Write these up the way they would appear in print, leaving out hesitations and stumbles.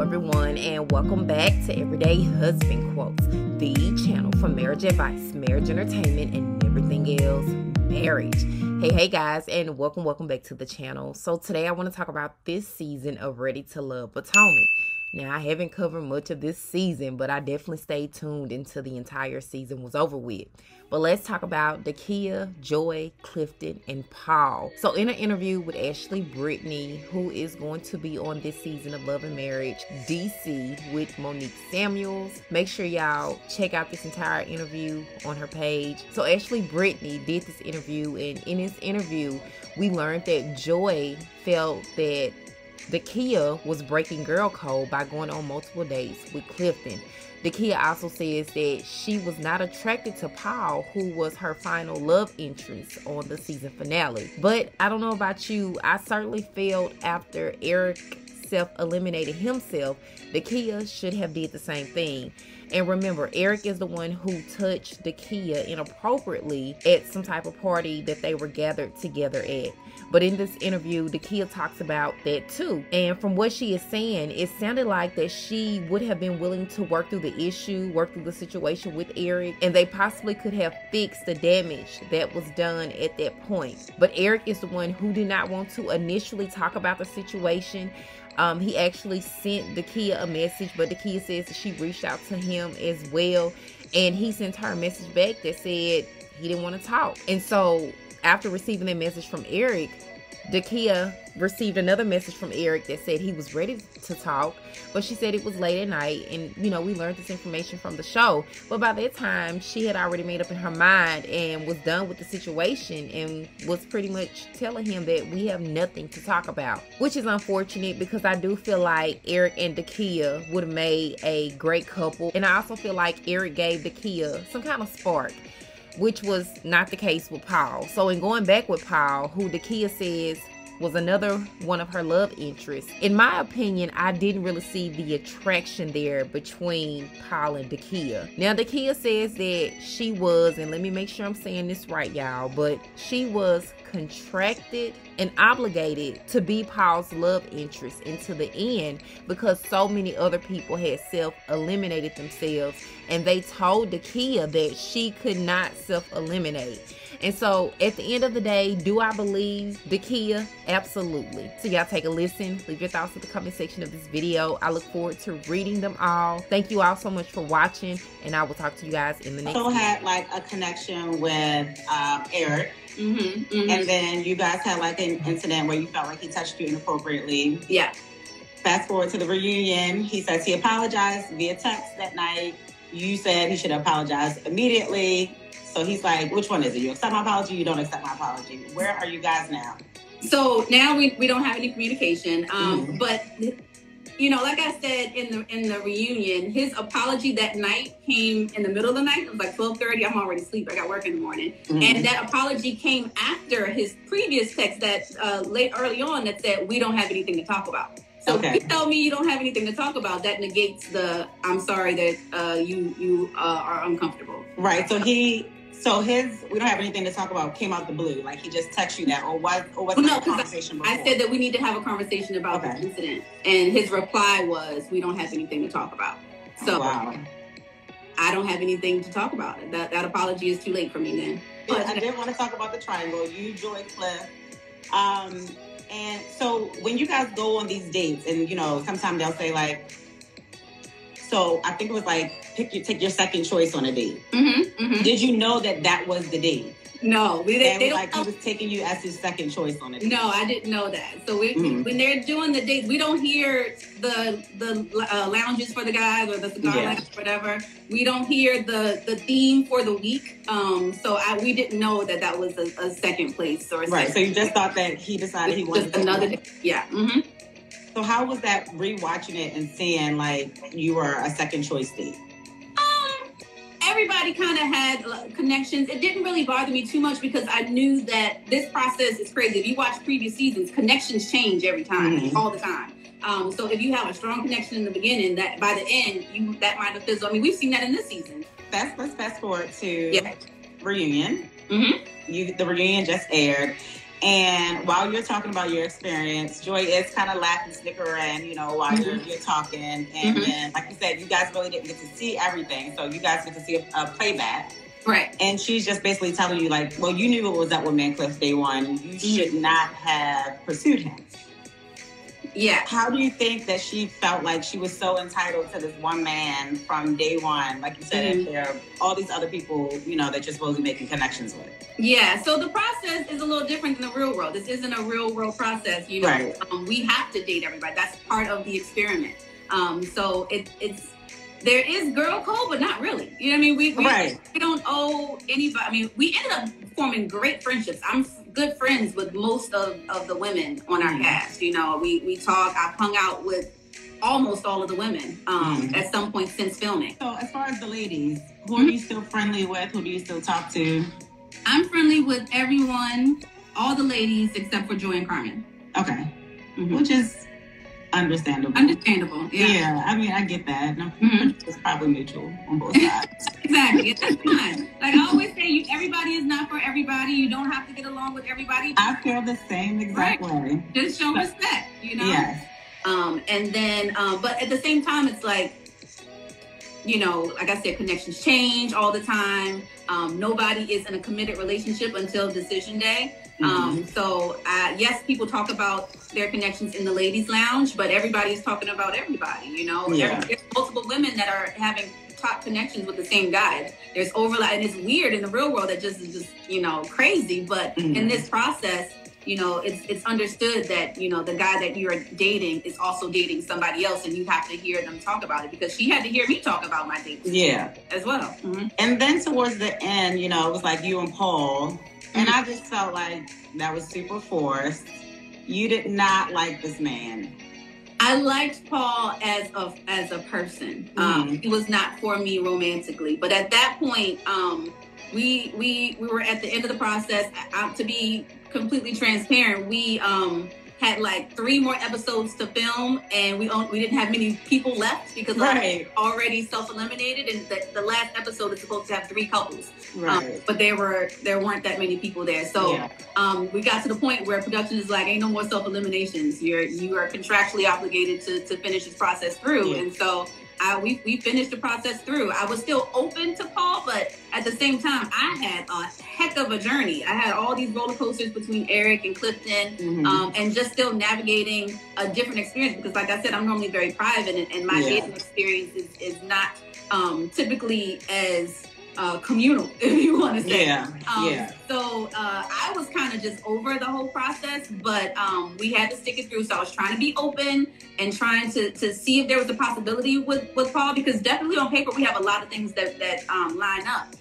Hello everyone, and welcome back to Everyday Husband Quotes, the channel for marriage advice, marriage entertainment, and everything else marriage. Hey guys, and welcome back to the channel. So today I want to talk about this season of Ready to Love Potomac. Now, I haven't covered much of this season, but I definitely stayed tuned until the entire season was over with. But let's talk about Dakiya, Joy, Clifton, and Paul. So in an interview with Ashley Brittany, who is going to be on this season of Love and Marriage DC with Monique Samuels, make sure y'all check out this entire interview on her page. So Ashley Brittany did this interview, and in this interview, we learned that Joy felt that Dakiya was breaking girl code by going on multiple dates with Clifton. Dakiya also says that she was not attracted to Paul, who was her final love interest on the season finale. But I don't know about you, I certainly felt after Eric self-eliminated himself, Dakiya should have did the same thing. And remember, Eric is the one who touched Dakiya inappropriately at some type of party that they were gathered together at. But in this interview, Dakiya talks about that too. And from what she is saying, it sounded like that she would have been willing to work through the issue, work through the situation with Eric, and they possibly could have fixed the damage that was done at that point. But Eric is the one who did not want to initially talk about the situation. He actually sent Dakiya a message, but Dakiya says that she reached out to him as well, and he sent her a message back that said he didn't want to talk. And so after receiving that message from Eric, Dakiya received another message from Eric that said he was ready to talk, but she said it was late at night, and we learned this information from the show. But by that time, she had already made up in her mind and was done with the situation and was pretty much telling him that we have nothing to talk about, which is unfortunate because I do feel like Eric and Dakiya would have made a great couple. And I also feel like Eric gave Dakiya some kind of spark, which was not the case with Paul. So in going back with Paul, who Dakiya says was another one of her love interests, in my opinion, I didn't really see the attraction there between Paul and Dakiya. Now, Dakiya says that she was, and let me make sure I'm saying this right, y'all, but she was contracted and obligated to be Paul's love interest until the end because so many other people had self-eliminated themselves, and they told Dakiya that she could not self-eliminate. And so at the end of the day, do I believe Dakiya? Absolutely. So y'all take a listen. Leave your thoughts in the comment section of this video. I look forward to reading them all. Thank you all so much for watching, and I will talk to you guys in the next video. Had like a connection with Eric. And then you guys had like an incident where you felt like he touched you inappropriately. Yeah. Fast forward to the reunion. He says he apologized via text that night. You said he should apologize immediately. So he's like, which one is it? You accept my apology? You don't accept my apology? Where are you guys now? So now we don't have any communication. But like I said in the reunion, his apology that night came in the middle of the night. It was like 12:30. I'm already asleep. I got work in the morning. And that apology came after his previous text that early on that said, we don't have anything to talk about. So if you tell me you don't have anything to talk about, that negates the I'm sorry that you are uncomfortable. Right. So his we don't have anything to talk about came out the blue. Like he just texted you that, or was there a conversation before? I said that we need to have a conversation about this incident. And his reply was, we don't have anything to talk about. So I don't have anything to talk about. That apology is too late for me then. But I did want to talk about the triangle. You, Joy, Cliff. And so when you guys go on these dates, and sometimes they'll say like, so I think it was like, take your second choice on a date. Did you know that was the date? No, they don't. Like he was taking you as his second choice on a date. No, I didn't know that. So when they're doing the dates, we don't hear the lounges for the guys or the cigar lounge, whatever. We don't hear the theme for the week. So we didn't know that was a second place or right. So you just thought that he decided he wanted another day. Yeah. So how was that rewatching it and seeing like you were a second choice date? Everybody kind of had connections. It didn't really bother me too much because I knew that this process is crazy. If you watch previous seasons, connections change every time, all the time. So if you have a strong connection in the beginning, that by the end, that might have fizzled. I mean, we've seen that in this season. Let's fast forward to reunion. The reunion just aired. And while you're talking about your experience, Joy is kind of laughing, snickering, you know, while you're talking. And then, like you said, you guys really didn't get to see everything. So you guys get to see a playback. Right. And she's just basically telling you, like, well, you knew what was up with Mancliff day one. You should not have pursued him. Yeah. How do you think that she felt like she was so entitled to this one man from day one? Like you said, there are all these other people, you know, that you're supposed to be making connections with. Yeah. So the process is a little different than the real world. This isn't a real world process. You know, right. We have to date everybody. That's part of the experiment. So it's there is girl code, but not really. You know what I mean? We don't owe anybody. I mean, we ended up forming great friendships. I'm good friends with most of the women on our cast. You know, we talk. I've hung out with almost all of the women at some point since filming. So as far as the ladies, who are you still friendly with? Who do you still talk to? I'm friendly with everyone, all the ladies except for Joy and Carmen. Okay. Which is understandable. Yeah. I mean, I get that. It's probably mutual on both sides. Exactly. That's fine. Like I always say, everybody is not for everybody. You don't have to get along with everybody. I feel the same exact way. Just show respect, you know? Yes. And then, but at the same time, it's like, you know, like I said, connections change all the time. Nobody is in a committed relationship until decision day. So yes, people talk about their connections in the ladies' lounge, but everybody is talking about everybody, you know. There's multiple women that are having top connections with the same guys. There's overlap, and it's weird in the real world. That just is just, you know, crazy. But in this process, you know, it's understood that, you know, the guy that you're dating is also dating somebody else, and you have to hear them talk about it, because she had to hear me talk about my dates as well. And then towards the end, you know, it was like you and Paul, and I just felt like that was super forced. You did not like this man. I liked Paul as a person. He was not for me romantically, but at that point, we were at the end of the process. To be completely transparent, we had like 3 more episodes to film, and we didn't have many people left because I already self-eliminated, and the last episode is supposed to have 3 couples, but there weren't that many people there. So we got to the point where production is like, ain't no more self-eliminations. You are contractually obligated to finish this process through, and so we finished the process through. I was still open to Paul, but at the same time, I had a heck of a journey. I had all these roller coasters between Eric and Clifton, and just still navigating a different experience, because like I said, I'm normally very private, and my dating experience is not typically as communal, if you want to say. So I was kind of just over the whole process, but we had to stick it through. So I was trying to be open and trying to see if there was a possibility with Paul, because definitely on paper we have a lot of things that line up.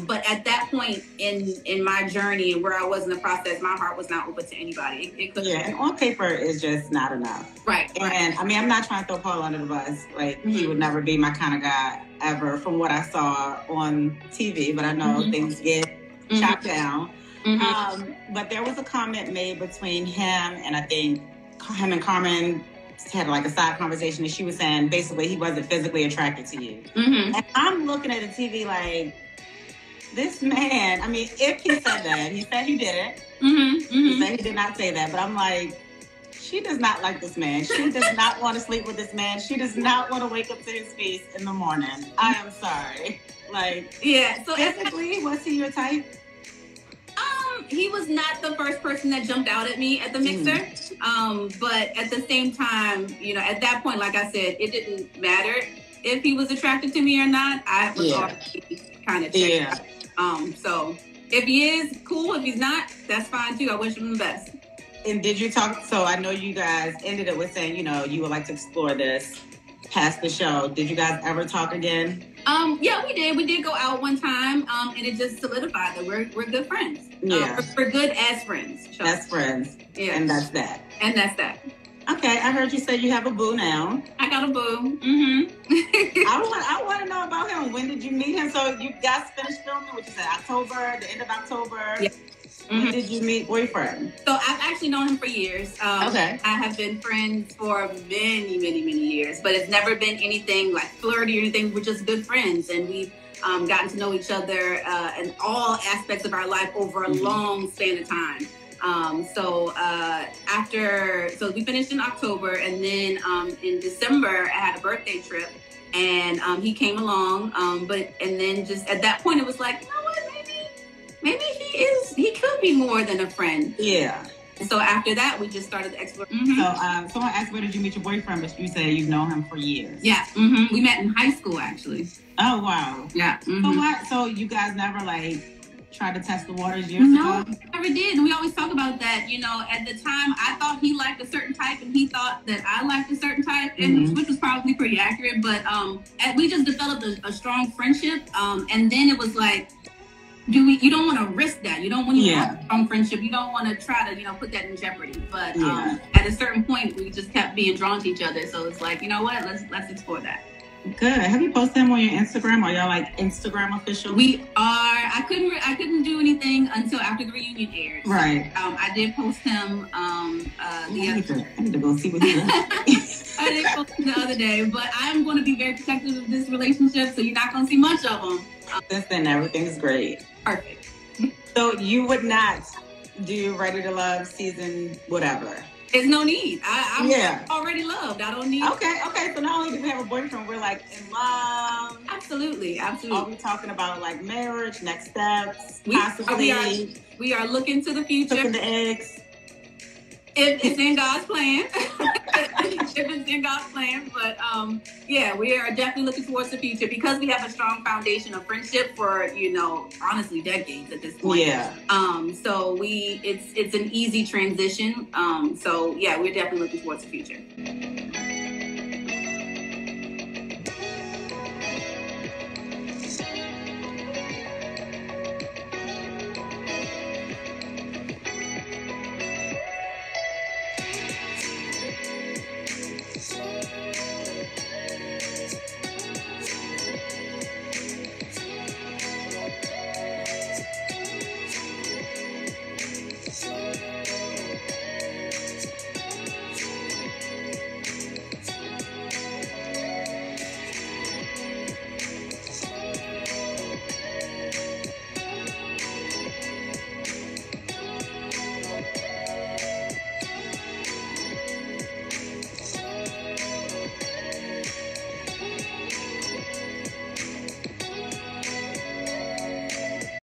But at that point in my journey and where I was in the process, my heart was not open to anybody. It couldn't. And on paper it's just not enough. And I mean, I'm not trying to throw Paul under the bus. Like he would never be my kind of guy ever, from what I saw on TV. But I know things get chopped down. But there was a comment made between him and, I think him and Carmen had like a side conversation, and she was saying basically he wasn't physically attracted to you. And I'm looking at the TV like, this man, I mean, if he said that, he said he didn't. He said he did not say that, but I'm like, she does not like this man. She does not want to sleep with this man. She does not want to wake up to his face in the morning. I am sorry. Like, so physically, was he your type? He was not the first person that jumped out at me at the mixer. But at the same time, you know, at that point, like I said, it didn't matter if he was attracted to me or not. I was already kind of checked out. So if he is, cool. If he's not, that's fine too. I wish him the best. And did you talk? So I know you guys ended it with saying, you know, you would like to explore this past the show. Did you guys ever talk again? Yeah, we did. We did go out one time, and it just solidified that we're good friends. We're good as friends. So. As friends. Yeah. And that's that. Okay, I heard you say you have a boo now. I got a boo. I want to know about him. When did you meet him? So you guys finished filming, what you said, October, the end of October? Yeah. When did you meet boyfriend? So I've actually known him for years. I have been friends for many, many, many years, but it's never been anything like flirty or anything. We're just good friends, and we've gotten to know each other in all aspects of our life over a long span of time. So we finished in October, and then in December I had a birthday trip, and he came along. And then just at that point it was like, you know what, maybe he could be more than a friend. Yeah. So after that, we just started to explore. So someone asked, where did you meet your boyfriend? But you said you've known him for years. Yeah. We met in high school, actually. Oh, wow. Yeah. So you guys never tried to test the waters years ago? No, never did. And we always talk about that. You know, at the time, I thought he liked a certain type, and he thought that I liked a certain type, and which was probably pretty accurate. But we just developed a strong friendship, and then it was like, you don't want to risk that. You don't want to have a strong friendship. You don't want to try to, put that in jeopardy. But at a certain point, we just kept being drawn to each other. So it's like, you know what? Let's explore that. Good. Have you posted them on your Instagram? Are y'all Instagram official? We are. I couldn't do anything until after the reunion aired. Right. I did post him. I need to go see what he does. I did post him the other day, but I'm going to be very protective of this relationship, so you're not going to see much of him. Since then, everything's great. Perfect. So you would not do Ready to Love season whatever? There's no need. I'm already loved. I don't need. Okay. So not only do we have a boyfriend, we're in love. Absolutely. Are we talking about marriage, next steps, possibly? We are looking to the future. Cooking the eggs. If it's in God's plan. If it's in God's plan. But we are definitely looking towards the future because we have a strong foundation of friendship for, honestly, decades at this point. Yeah. So it's an easy transition. We're definitely looking towards the future.